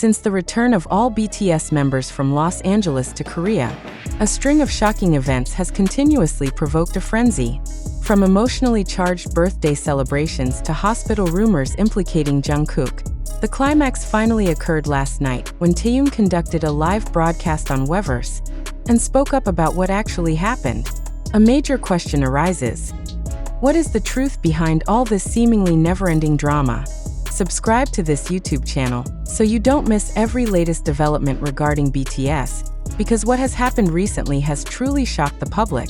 Since the return of all BTS members from Los Angeles to Korea, a string of shocking events has continuously provoked a frenzy. From emotionally charged birthday celebrations to hospital rumors implicating Jungkook, the climax finally occurred last night when Taehyung conducted a live broadcast on Weverse and spoke up about what actually happened. A major question arises. What is the truth behind all this seemingly never-ending drama? Subscribe to this YouTube channel so you don't miss every latest development regarding BTS, because what has happened recently has truly shocked the public.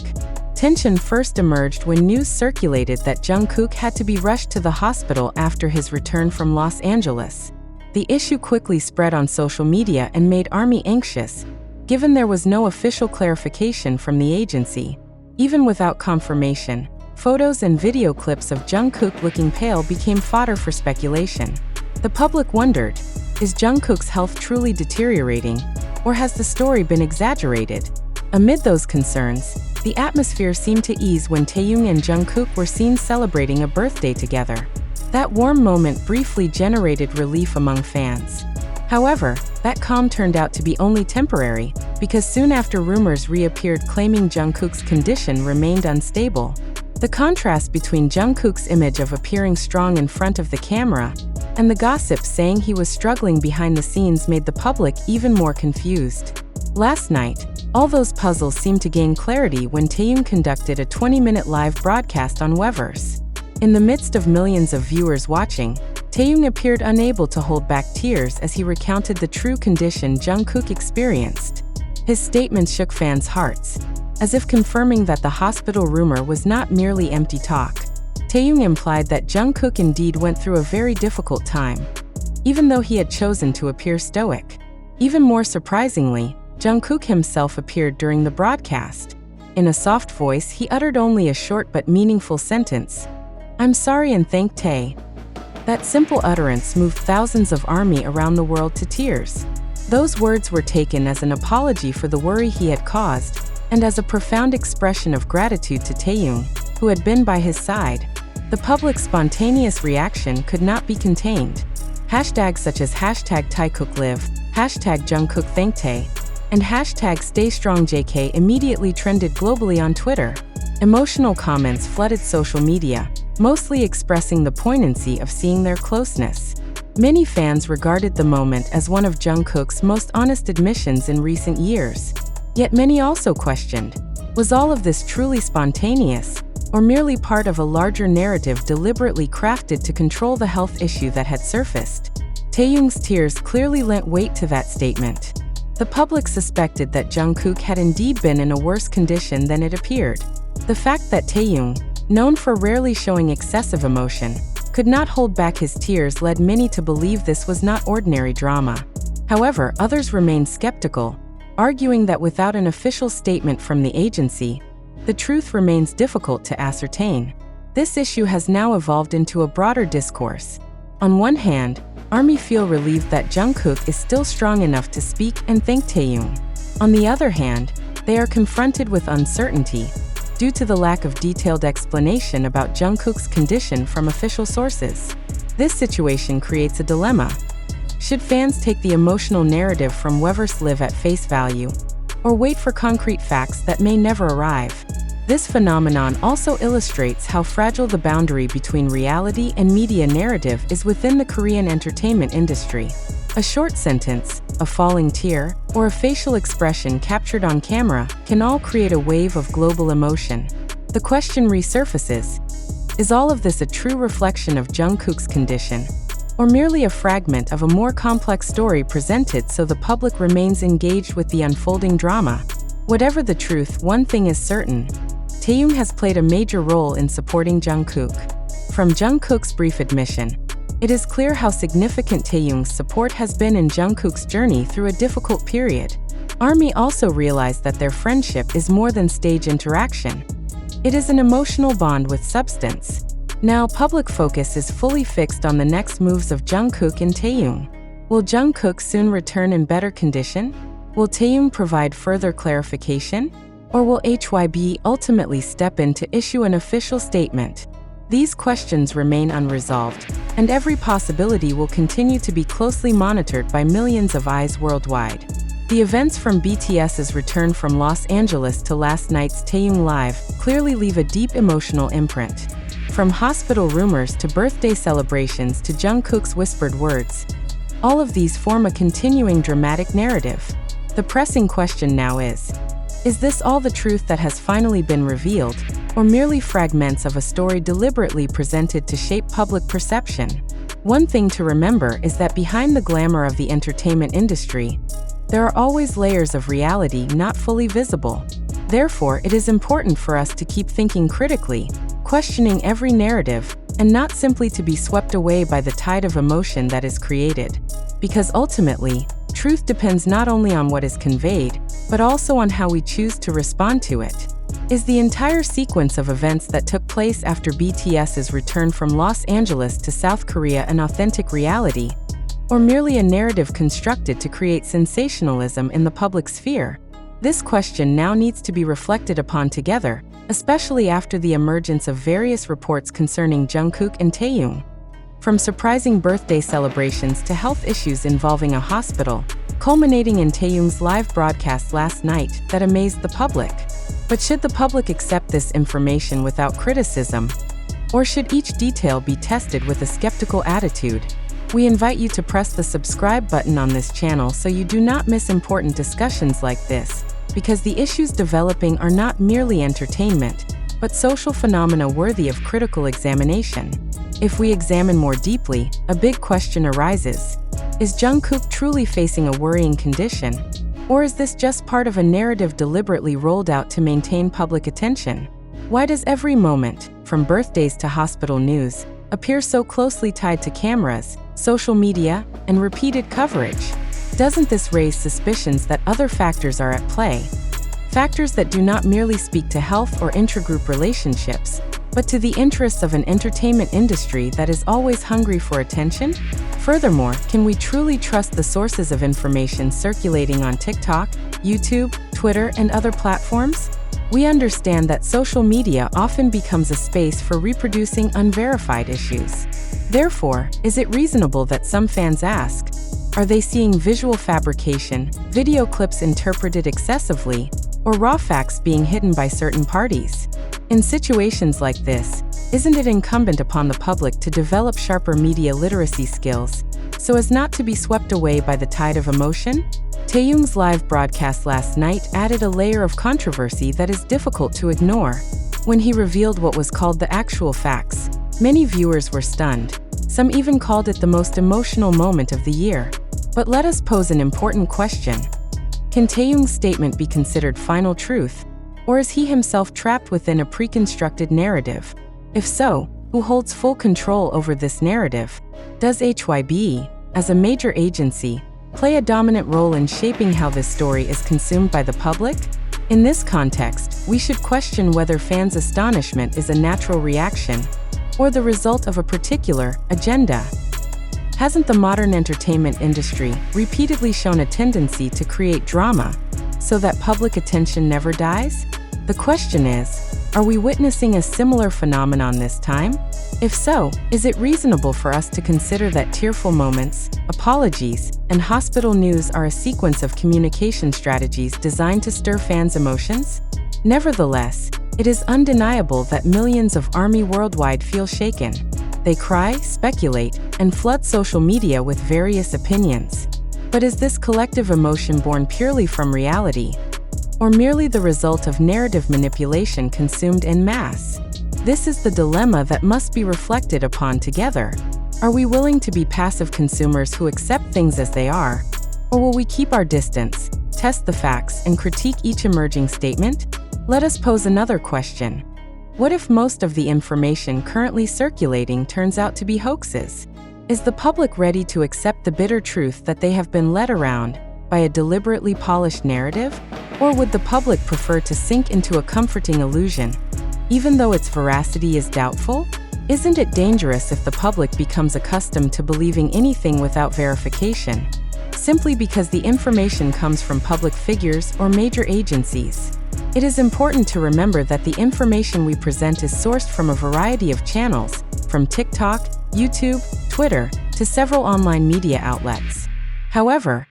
Tension first emerged when news circulated that Jungkook had to be rushed to the hospital after his return from Los Angeles. The issue quickly spread on social media and made ARMY anxious, given there was no official clarification from the agency. Even without confirmation, photos and video clips of Jungkook looking pale became fodder for speculation. The public wondered, is Jungkook's health truly deteriorating, or has the story been exaggerated? Amid those concerns, the atmosphere seemed to ease when Taehyung and Jungkook were seen celebrating a birthday together. That warm moment briefly generated relief among fans. However, that calm turned out to be only temporary, because soon after rumors reappeared claiming Jungkook's condition remained unstable. The contrast between Jungkook's image of appearing strong in front of the camera and the gossip saying he was struggling behind the scenes made the public even more confused. Last night, all those puzzles seemed to gain clarity when Taehyung conducted a 20-minute live broadcast on Weverse. In the midst of millions of viewers watching, Taehyung appeared unable to hold back tears as he recounted the true condition Jungkook experienced. His statement shook fans' hearts, as if confirming that the hospital rumor was not merely empty talk. Taehyung implied that Jungkook indeed went through a very difficult time, even though he had chosen to appear stoic. Even more surprisingly, Jungkook himself appeared during the broadcast. In a soft voice, he uttered only a short but meaningful sentence, "I'm sorry and thank Tae." That simple utterance moved thousands of ARMY around the world to tears. Those words were taken as an apology for the worry he had caused, and as a profound expression of gratitude to Taehyung, who had been by his side. The public's spontaneous reaction could not be contained. Hashtags such as #TaeKookLive, #JungkookThankTae, and #StayStrongJK immediately trended globally on Twitter. Emotional comments flooded social media, mostly expressing the poignancy of seeing their closeness. Many fans regarded the moment as one of Jungkook's most honest admissions in recent years. Yet many also questioned, was all of this truly spontaneous, or merely part of a larger narrative deliberately crafted to control the health issue that had surfaced? Taehyung's tears clearly lent weight to that statement. The public suspected that Jungkook had indeed been in a worse condition than it appeared. The fact that Taehyung, known for rarely showing excessive emotion, could not hold back his tears led many to believe this was not ordinary drama. However, others remained skeptical, arguing that without an official statement from the agency, the truth remains difficult to ascertain. This issue has now evolved into a broader discourse. On one hand, ARMY feel relieved that Jungkook is still strong enough to speak and thank Taehyung. On the other hand, they are confronted with uncertainty due to the lack of detailed explanation about Jungkook's condition from official sources. This situation creates a dilemma. Should fans take the emotional narrative from Weverse Live at face value, or wait for concrete facts that may never arrive? This phenomenon also illustrates how fragile the boundary between reality and media narrative is within the Korean entertainment industry. A short sentence, a falling tear, or a facial expression captured on camera can all create a wave of global emotion. The question resurfaces, is all of this a true reflection of Jungkook's condition, or merely a fragment of a more complex story presented so the public remains engaged with the unfolding drama? Whatever the truth, one thing is certain. Taehyung has played a major role in supporting Jungkook. From Jungkook's brief admission, it is clear how significant Taehyung's support has been in Jungkook's journey through a difficult period. ARMY also realized that their friendship is more than stage interaction. It is an emotional bond with substance. Now, public focus is fully fixed on the next moves of Jungkook and Taehyung. Will Jungkook soon return in better condition? Will Taehyung provide further clarification? Or will HYB ultimately step in to issue an official statement? These questions remain unresolved, and every possibility will continue to be closely monitored by millions of eyes worldwide. The events from BTS's return from Los Angeles to last night's Taehyung Live clearly leave a deep emotional imprint. From hospital rumors to birthday celebrations to Jungkook's whispered words, all of these form a continuing dramatic narrative. The pressing question now is this all the truth that has finally been revealed, or merely fragments of a story deliberately presented to shape public perception? One thing to remember is that behind the glamour of the entertainment industry, there are always layers of reality not fully visible. Therefore, it is important for us to keep thinking critically, questioning every narrative, and not simply to be swept away by the tide of emotion that is created. Because ultimately, truth depends not only on what is conveyed, but also on how we choose to respond to it. Is the entire sequence of events that took place after BTS's return from Los Angeles to South Korea an authentic reality, or merely a narrative constructed to create sensationalism in the public sphere? This question now needs to be reflected upon together, especially after the emergence of various reports concerning Jungkook and Taehyung. From surprising birthday celebrations to health issues involving a hospital, culminating in Taehyung's live broadcast last night that amazed the public. But should the public accept this information without criticism? Or should each detail be tested with a skeptical attitude? We invite you to press the subscribe button on this channel so you do not miss important discussions like this, because the issues developing are not merely entertainment, but social phenomena worthy of critical examination. If we examine more deeply, a big question arises. Is Jungkook truly facing a worrying condition? Or is this just part of a narrative deliberately rolled out to maintain public attention? Why does every moment, from birthdays to hospital news, appear so closely tied to cameras, social media, and repeated coverage? Doesn't this raise suspicions that other factors are at play? Factors that do not merely speak to health or intragroup relationships, but to the interests of an entertainment industry that is always hungry for attention? Furthermore, can we truly trust the sources of information circulating on TikTok, YouTube, Twitter, and other platforms? We understand that social media often becomes a space for reproducing unverified issues. Therefore, is it reasonable that some fans ask, are they seeing visual fabrication, video clips interpreted excessively, or raw facts being hidden by certain parties? In situations like this, isn't it incumbent upon the public to develop sharper media literacy skills, so as not to be swept away by the tide of emotion? Taehyung's live broadcast last night added a layer of controversy that is difficult to ignore. When he revealed what was called the actual facts, many viewers were stunned. Some even called it the most emotional moment of the year. But let us pose an important question. Can Taehyung's statement be considered final truth? Or is he himself trapped within a preconstructed narrative? If so, who holds full control over this narrative? Does HYBE, as a major agency, play a dominant role in shaping how this story is consumed by the public? In this context, we should question whether fans' astonishment is a natural reaction, or the result of a particular agenda. Hasn't the modern entertainment industry repeatedly shown a tendency to create drama so that public attention never dies? The question is, are we witnessing a similar phenomenon this time? If so, is it reasonable for us to consider that tearful moments, apologies, and hospital news are a sequence of communication strategies designed to stir fans' emotions? Nevertheless, it is undeniable that millions of ARMY worldwide feel shaken. They cry, speculate, and flood social media with various opinions. But is this collective emotion born purely from reality, or merely the result of narrative manipulation consumed en masse? This is the dilemma that must be reflected upon together. Are we willing to be passive consumers who accept things as they are? Or will we keep our distance, test the facts, and critique each emerging statement? Let us pose another question. What if most of the information currently circulating turns out to be hoaxes? Is the public ready to accept the bitter truth that they have been led around by a deliberately polished narrative? Or would the public prefer to sink into a comforting illusion, even though its veracity is doubtful? Isn't it dangerous if the public becomes accustomed to believing anything without verification, simply because the information comes from public figures or major agencies? It is important to remember that the information we present is sourced from a variety of channels, from TikTok, YouTube, Twitter to several online media outlets. However,